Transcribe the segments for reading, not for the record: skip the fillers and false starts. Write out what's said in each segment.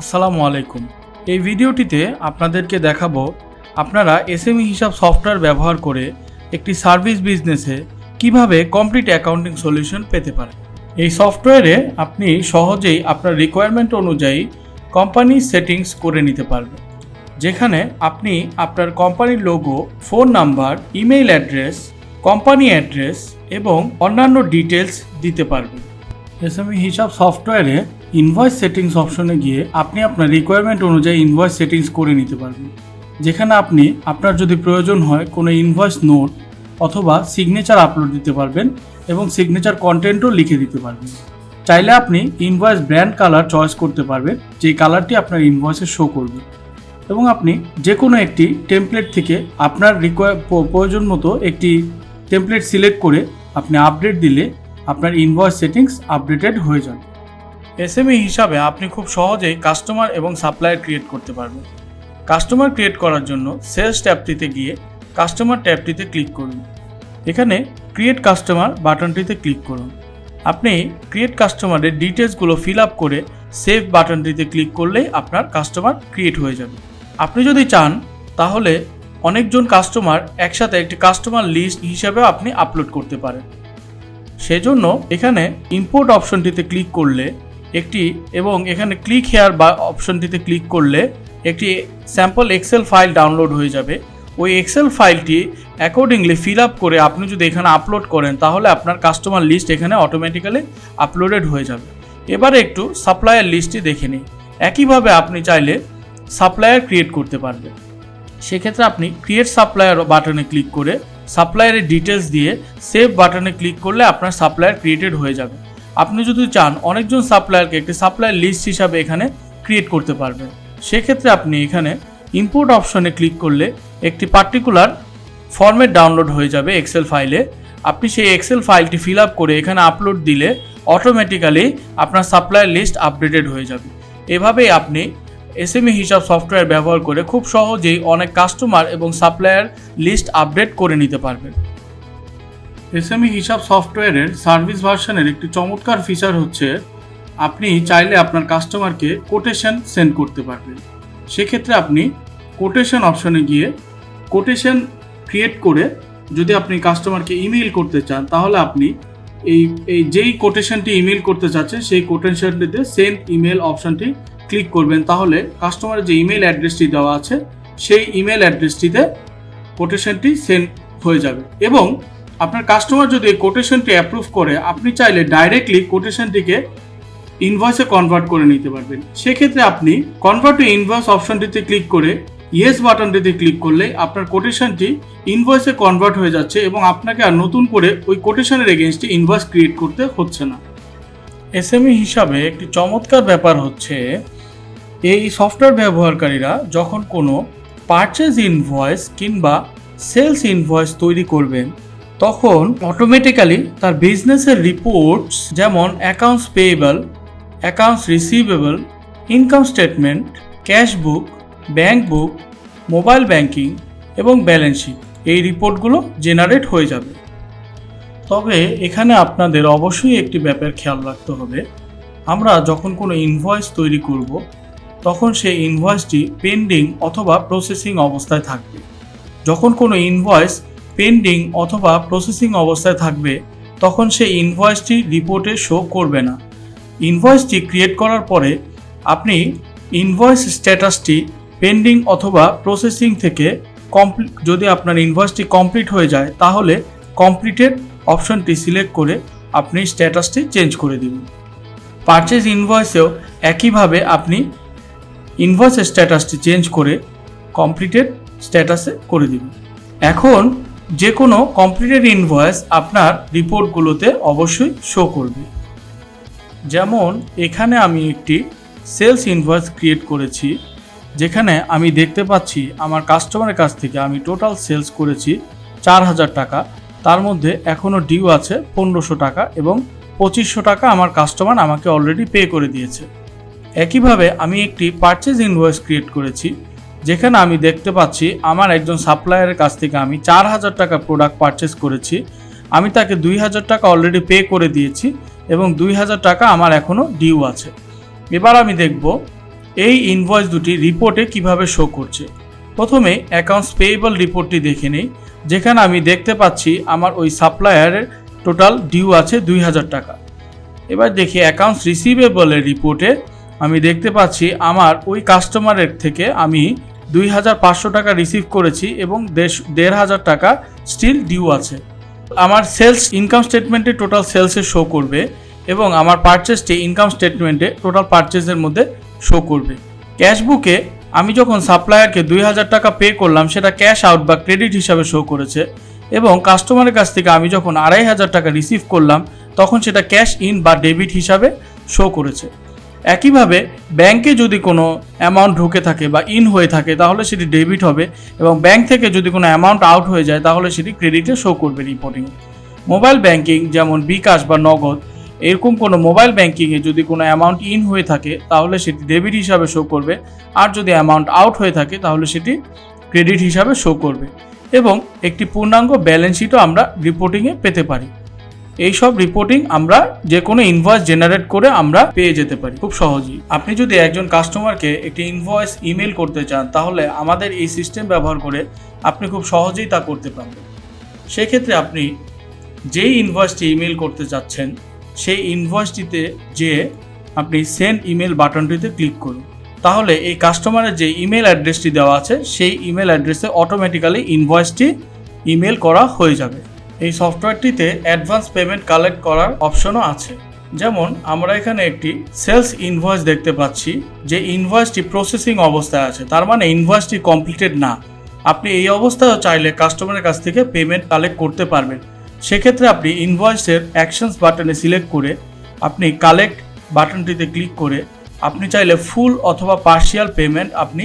আসসালামু আলাইকুম। এই ভিডিওটিতে আপনাদেরকে দেখাবো আপনারা এসএমই হিসাব সফটওয়্যার ব্যবহার করে একটি সার্ভিস বিজনেসে কিভাবে কমপ্লিট অ্যাকাউন্টিং সলিউশন পেতে পারেন। এই সফটওয়্যারে আপনি সহজেই আপনার রিকোয়ারমেন্ট অনুযায়ী কোম্পানি সেটিংস করে নিতে পারবেন, যেখানে আপনি আপনার কোম্পানির logo, phone number, email address, company address এবং অন্যান্য ডিটেলস দিতে পারবেন। এসএমই হিসাব সফটওয়্যারে ইনভয়েস সেটিংস অপশনে গিয়ে আপনি আপনার রিকোয়ারমেন্ট অনুযায়ী ইনভয়েস সেটিংস করে নিতে পারবেন, যেখানে আপনি আপনার যদি প্রয়োজন হয় কোনো ইনভয়েস নোট অথবা সিগনেচার আপলোড দিতে পারবেন এবং সিগনেচার কন্টেন্টও লিখে দিতে পারবেন। চাইলে আপনি ইনভয়েস ব্র্যান্ড কালার চয়েস করতে পারবেন, যেই কালারটি আপনার ইনভয়েসে শো করবে, এবং আপনি যে কোনো একটি টেমপ্লেট থেকে আপনার প্রয়োজন মতো একটি টেমপ্লেট সিলেক্ট করে আপনি আপডেট দিলে আপনার ইনভয়েস সেটিংস আপডেটেড হয়ে যাবে। এসএমই হিসাবে আপনি খুব সহজেই কাস্টমার এবং সাপ্লায়ার ক্রিয়েট করতে পারবেন। কাস্টমার ক্রিয়েট করার জন্য সেলস ট্যাবটিতে গিয়ে কাস্টমার ট্যাবটিতে ক্লিক করুন। এখানে ক্রিয়েট কাস্টমার বাটনটিতে ক্লিক করুন। আপনি ক্রিয়েট কাস্টমারের ডিটেলসগুলো ফিল আপ করে সেভ বাটনটিতে ক্লিক করলেই আপনার কাস্টমার ক্রিয়েট হয়ে যাবে। আপনি যদি চান তাহলে অনেকজন কাস্টমার একসাথে একটি কাস্টমার লিস্ট হিসাবেও আপনি আপলোড করতে পারেন। সেজন্য এখানে ইম্পোর্ট অপশনটিতে ক্লিক করলে এবং এখানে ক্লিক হেয়ার বা অপশনটিতে ক্লিক করলে একটি স্যাম্পল এক্সেল ফাইল ডাউনলোড হয়ে যাবে। ওই এক্সেল ফাইলটি অ্যাকর্ডিংলি ফিল আপ করে আপনি যদি এখানে আপলোড করেন তাহলে আপনার কাস্টমার লিস্ট এখানে অটোমেটিক্যালি আপলোডেড হয়ে যাবে। এবারে একটু সাপ্লায়ার লিস্টটি দেখে নিই। একইভাবে আপনি চাইলে সাপ্লায়ার ক্রিয়েট করতে পারবেন। সেক্ষেত্রে আপনি ক্রিয়েট সাপ্লায়ার বাটনে ক্লিক করে সাপ্লায়ারের ডিটেলস দিয়ে সেভ বাটনে ক্লিক করলে আপনার সাপ্লায়ার ক্রিয়েটেড হয়ে যাবে। আপনি যদি চান অনেকজন সাপ্লায়ারকে একটি সাপ্লায়ার লিস্ট হিসাবে এখানে ক্রিয়েট করতে পারবেন। সেক্ষেত্রে আপনি এখানে ইম্পোর্ট অপশনে ক্লিক করলে একটি পার্টিকুলার ফরম্যাট ডাউনলোড হয়ে যাবে এক্সেল ফাইলে। আপনি সেই এক্সেল ফাইলটি ফিল আপ করে এখানে আপলোড দিলে অটোমেটিক্যালি আপনার সাপ্লায়ার লিস্ট আপডেটেড হয়ে যাবে। এভাবেই আপনি এসএমই হিসাব সফটওয়্যার ব্যবহার করে খুব সহজেই অনেক কাস্টমার এবং সাপ্লায়ার লিস্ট আপডেট করে নিতে পারবেন। এসএমই হিসাব সফটওয়্যারের সার্ভিস ভার্সনের একটি চমৎকার ফিচার হচ্ছে আপনি চাইলে আপনার কাস্টমারকে কোটেশন সেন্ড করতে পারবেন। সেক্ষেত্রে আপনি কোটেশন অপশনে গিয়ে কোটেশন ক্রিয়েট করে যদি আপনি কাস্টমারকে ইমেইল করতে চান তাহলে আপনি যেই কোটেশনটি ইমেইল করতে চাচ্ছেন সেই কোটেশনটিতে সেন্ড ইমেল অপশনটি ক্লিক করবেন। তাহলে কাস্টমারের যে ইমেল অ্যাড্রেসটি দেওয়া আছে সেই ইমেল অ্যাড্রেসটিতে কোটেশনটি সেন্ড হয়ে যাবে, এবং আপনার কাস্টমার যদি এই কোটেশনটি অ্যাপ্রুভ করে আপনি চাইলে ডাইরেক্টলি কোটেশনটিকে ইনভয়েসে কনভার্ট করে নিতে পারবেন। সেক্ষেত্রে আপনি কনভার্ট টু ইনভয়েস অপশনটিতে ক্লিক করে ইয়েস বাটনটিতে ক্লিক করলে আপনার কোটেশনটি ইনভয়েসে কনভার্ট হয়ে যাচ্ছে এবং আপনাকে আর নতুন করে ওই কোটেশনের এগেইনস্টে ইনভয়েস ক্রিয়েট করতে হচ্ছে না। এসএমই হিসাবে একটি চমৎকার ব্যাপার হচ্ছে এই সফটওয়্যার ব্যবহারকারীরা যখন কোনো পারচেজ ইনভয়েস কিংবা সেলস ইনভয়েস তৈরি করবেন তখন অটোমেটিক্যালি তার বিজনেসের রিপোর্টস যেমন accounts payable, accounts receivable, income statement, cash book, bank book, mobile banking এবং ব্যালেন্স শিট এই রিপোর্টগুলো জেনারেট হয়ে যাবে। তবে এখানে আপনাদের অবশ্যই একটি ব্যাপার খেয়াল রাখতে হবে, আমরা যখন কোনো ইনভয়েস তৈরি করব তখন সেই ইনভয়েসটি পেন্ডিং অথবা প্রসেসিং অবস্থায় থাকবে। যখন কোনো ইনভয়েস পেন্ডিং অথবা প্রসেসিং অবস্থায় থাকবে তখন সেই ইনভয়েসটি রিপোর্টে শো করবে না। ইনভয়েসটি ক্রিয়েট করার পরে আপনি ইনভয়েস স্ট্যাটাসটি পেন্ডিং অথবা প্রসেসিং থেকে যদি আপনার ইনভয়েসটি কমপ্লিট হয়ে যায় তাহলে কমপ্লিটেড অপশনটি সিলেক্ট করে আপনি স্ট্যাটাসটি চেঞ্জ করে দিবেন। পারচেজ ইনভয়েসেও একইভাবে আপনি ইনভয়েস স্ট্যাটাসটি চেঞ্জ করে কমপ্লিটেড স্ট্যাটাসে করে দিবেন। এখন যে কোনো কমপ্লিটেড ইনভয়েস আপনার রিপোর্টগুলোতে অবশ্যই শো করবে। যেমন এখানে আমি একটি সেলস ইনভয়েস ক্রিয়েট করেছি, যেখানে আমি দেখতে পাচ্ছি আমার কাস্টমারের কাছ থেকে আমি টোটাল সেলস করেছি 4000 টাকা, তার মধ্যে এখনও ডিউ আছে 1500 টাকা এবং 2500 টাকা আমার কাস্টমার আমাকে অলরেডি পে করে দিয়েছে। একইভাবে আমি একটি পারচেজ ইনভয়েস ক্রিয়েট করেছি, যেখানে আমি দেখতে পাচ্ছি আমার একজন সাপ্লায়ারের কাছ থেকে আমি 4000 টাকা প্রোডাক্ট পারচেজ করেছি, আমি তাকে 2000 টাকা অলরেডি পে করে দিয়েছি এবং 2000 টাকা আমার এখনও ডিউ আছে। এবার আমি দেখব এই ইনভয়েস দুটি রিপোর্টে কিভাবে শো করছে। প্রথমে অ্যাকাউন্টস পেয়েবল রিপোর্টটি দেখে নেই, যেখানে আমি দেখতে পাচ্ছি আমার ওই সাপ্লায়ারের টোটাল ডিউ আছে 2000 টাকা। এবার দেখি অ্যাকাউন্টস রিসিভেবলের রিপোর্টে আমি দেখতে পাচ্ছি আমার ওই কাস্টমারের থেকে আমি 2500 টাকা রিসিভ করেছি এবং 1500 টাকা স্টিল ডিউ আছে। আমার সেলস ইনকাম স্টেটমেন্টে টোটাল সেলসে শো করবে এবং আমার পারচেসটি ইনকাম স্টেটমেন্টে টোটাল পারচেসের মধ্যে শো করবে। ক্যাশ বুকে আমি যখন সাপ্লায়ারকে 2000 টাকা পে করলাম সেটা ক্যাশ আউট বা ক্রেডিট হিসাবে শো করেছে, এবং কাস্টমারের কাছ থেকে আমি যখন 2500 টাকা রিসিভ করলাম তখন সেটা ক্যাশ ইন বা ডেবিট হিসাবে শো করেছে। একইভাবে ব্যাংকে যদি কোনো অ্যামাউন্ট ঢুকে থাকে বা ইন হয়ে থাকে তাহলে সেটি ডেবিট হবে, এবং ব্যাংক থেকে যদি কোনো অ্যামাউন্ট আউট হয়ে যায় তাহলে সেটি ক্রেডিটে শো করবে রিপোর্টিংয়ে। মোবাইল ব্যাংকিং যেমন বিকাশ বা নগদ, এরকম কোনো মোবাইল ব্যাংকিংয়ে যদি কোনো অ্যামাউন্ট ইন হয়ে থাকে তাহলে সেটি ডেবিট হিসাবে শো করবে, আর যদি অ্যামাউন্ট আউট হয়ে থাকে তাহলে সেটি ক্রেডিট হিসাবে শো করবে। এবং একটি পূর্ণাঙ্গ ব্যালেন্স শিটও আমরা রিপোর্টিংয়ে পেতে পারি। এই সব রিপোর্টিং আমরা যে কোনো ইনভয়েস জেনারেট করে আমরা পেয়ে যেতে পারি খুব সহজেই। আপনি যদি একজন কাস্টমারকে একটি ইনভয়েস ইমেল করতে চান তাহলে আমাদের এই সিস্টেম ব্যবহার করে আপনি খুব সহজেই তা করতে পারবেন। সেক্ষেত্রে আপনি যেই ইনভয়েসটি ইমেল করতে চাচ্ছেন সেই ইনভয়েসটিতে যে আপনি সেন্ড ইমেল বাটনটিতে ক্লিক করুন, তাহলে এই কাস্টমারের যে ইমেল অ্যাড্রেসটি দেওয়া আছে সেই ইমেল অ্যাড্রেসে অটোমেটিক্যালি ইনভয়েসটি ইমেল করা হয়ে যাবে। এই সফটওয়্যারটিতে অ্যাডভান্স পেমেন্ট কালেক্ট করার অপশনও আছে। যেমন আমরা এখানে একটি সেলস ইনভয়েস দেখতে পাচ্ছি, যে ইনভয়েসটি প্রসেসিং অবস্থায় আছে, তার মানে ইনভয়েসটি কমপ্লিটেড না। আপনি এই অবস্থায়ও চাইলে কাস্টমারের কাছ থেকে পেমেন্ট কালেক্ট করতে পারবেন। সেক্ষেত্রে আপনি ইনভয়েসের অ্যাকশনস বাটনে সিলেক্ট করে আপনি কালেক্ট বাটনটিতে ক্লিক করে আপনি চাইলে ফুল অথবা পার্শিয়াল পেমেন্ট আপনি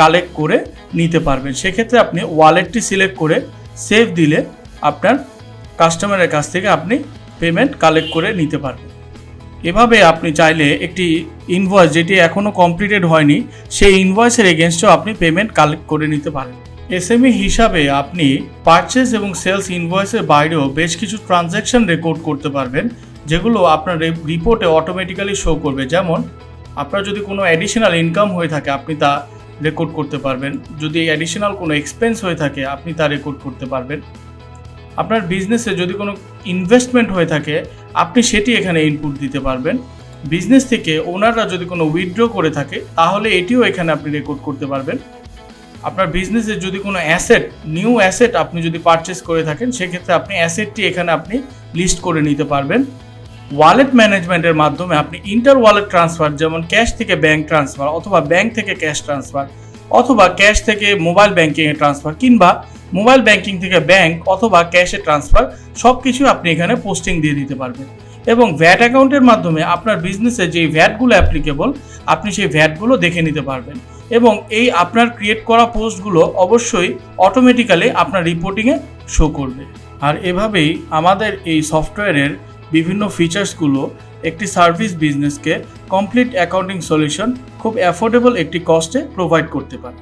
কালেক্ট করে নিতে পারবেন। সেক্ষেত্রে আপনি ওয়ালেটটি সিলেক্ট করে সেভ দিলে আপনার কাস্টমারের কাছ থেকে আপনি পেমেন্ট কালেক্ট করে নিতে পারবেন। এভাবে আপনি চাইলে একটি ইনভয়েস যেটি এখনও কমপ্লিটেড হয়নি সেই ইনভয়েসের এগেনস্টেও আপনি পেমেন্ট কালেক্ট করে নিতে পারেন। এসএমই হিসাবে আপনি পারচেজ এবং সেলস ইনভয়েসের বাইরেও বেশ কিছু ট্রানজ্যাকশন রেকর্ড করতে পারবেন, যেগুলো আপনার রিপোর্টে অটোমেটিক্যালি শো করবে। যেমন আপনার যদি কোনো অ্যাডিশনাল ইনকাম হয়ে থাকে আপনি তা রেকর্ড করতে পারবেন, যদি অ্যাডিশনাল কোনো এক্সপেন্স হয়ে থাকে আপনি তা রেকর্ড করতে পারবেন। আপনার বিজনেসে যদি কোনো ইনভেস্টমেন্ট হয়ে থাকে আপনি সেটি এখানে ইনপুট দিতে পারবেন। বিজনেস থেকে ওনাররা যদি কোনো উইথড্র করে থাকে তাহলে এটিও এখানে আপনি রেকর্ড করতে পারবেন। আপনার বিজনেসে যদি কোনো নিউ অ্যাসেট আপনি যদি পারচেস করে থাকেন সেক্ষেত্রে আপনি অ্যাসেটটি এখানে আপনি লিস্ট করে নিতে পারবেন। ওয়ালেট ম্যানেজমেন্টের মাধ্যমে আপনি ইন্টার ওয়ালেট ট্রান্সফার, যেমন ক্যাশ থেকে ব্যাংক ট্রান্সফার অথবা ব্যাংক থেকে ক্যাশ ট্রান্সফার অথবা ক্যাশ থেকে মোবাইল ব্যাংকিংয়ে ট্রান্সফার কিংবা মোবাইল ব্যাংকিং থেকে ব্যাংক অথবা ক্যাশে ট্রান্সফার, সব কিছু আপনি এখানে পোস্টিং দিয়ে দিতে পারবেন। এবং ভ্যাট অ্যাকাউন্টের মাধ্যমে আপনার বিজনেসে যেই ভ্যাটগুলো অ্যাপ্লিকেবল আপনি সেই ভ্যাটগুলো দেখে নিতে পারবেন, এবং এই আপনার ক্রিয়েট করা পোস্টগুলো অবশ্যই অটোমেটিক্যালি আপনার রিপোর্টিংয়ে শো করবে। আর এভাবেই আমাদের এই সফটওয়্যারের বিভিন্ন ফিচার্সগুলো একটি সার্ভিস বিজনেসকে কমপ্লিট অ্যাকাউন্টিং সলিউশন খুব অ্যাফোর্ডেবল একটি কস্টে প্রোভাইড করতে পারে।